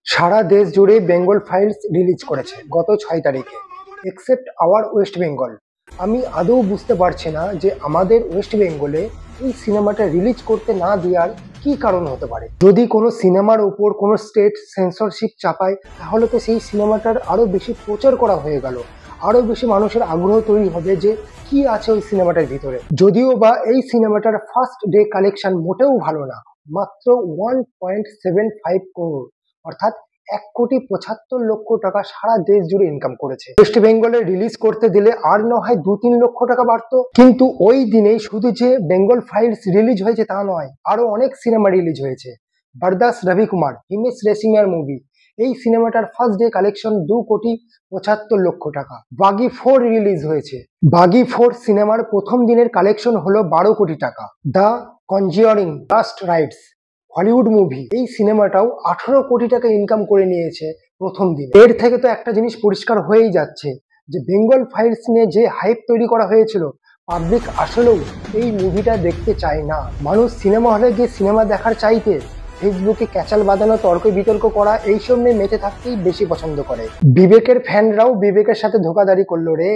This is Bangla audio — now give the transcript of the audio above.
সারা দেশ জুড়ে বেঙ্গল ফাইলস রিলিজ করেছে গত 6 তারিখে, এক্সেপ্ট আওয়ার ওয়েস্ট বেঙ্গল। আমি আদৌ বুঝতে পারছি না যে আমাদের ওয়েস্ট বেঙ্গলে এই সিনেমাটা রিলিজ করতে না দেওয়ার কি কারণ হতে পারে। যদি কোনো সিনেমার উপর কোনো স্টেট সেন্সরশিপ চাপায়, তাহলে তো সেই সিনেমাটার আরো বেশি প্রচার করা হয়ে গেল, আরো বেশি মানুষের আগ্রহ তৈরি হবে যে কি আছে ওই সিনেমাটার ভিতরে। যদিও বা এই সিনেমাটার ফার্স্ট ডে কালেকশন মোটেও ভালো না, মাত্র 1.75 করোড়, অর্থাৎ 1,75,00,000 টাকা সারা দেশ জুড়ে ইনকাম করেছে। ওয়েস্ট বেঙ্গলে রিলিজ করতে দিলে আর না হয় 2-3 লক্ষ টাকা বাড়তো, কিন্তু ওই দিনেই শুধু যে বেঙ্গল ফাইলস রিলিজ হয়েছে তা নয়, আরো অনেক সিনেমা রিলিজ হয়েছে। বরদাস রবি কুমার, হিমেশ রেশমিয়ার মুভি, এই সিনেমাটার ফার্স্ট ডে কালেকশন 2,75,00,000 টাকা। বাগি 4 রিলিজ হয়েছে। বাগি 4 সিনেমার প্রথম দিনের কালেকশন হলো 12 কোটি টাকা। The conjuring last rights, Hollywood movie, এই সিনেমাটাও 18 কোটি টাকা ইনকাম করে নিয়েছে প্রথম দিন। এর থেকে তো একটা জিনিস পরিষ্কার হয়েই যাচ্ছে যে বেঙ্গল ফাইলস নিয়ে যে হাইপ তৈরি করা হয়েছিল, পাবলিক আসলেও এই মুভিটা দেখতে চায় না। মানুষ সিনেমা হলে গিয়ে সিনেমা দেখার চাইতে ফেসবুকে ক্যাচাল বাঁধানো, তর্ক বিতর্ক করা, এইসব নিয়ে মেতে থাকতেই বেশি পছন্দ করে। বিবেকের ফ্যানরাও বিবেকের সাথে ধোকাধারি করলো রে।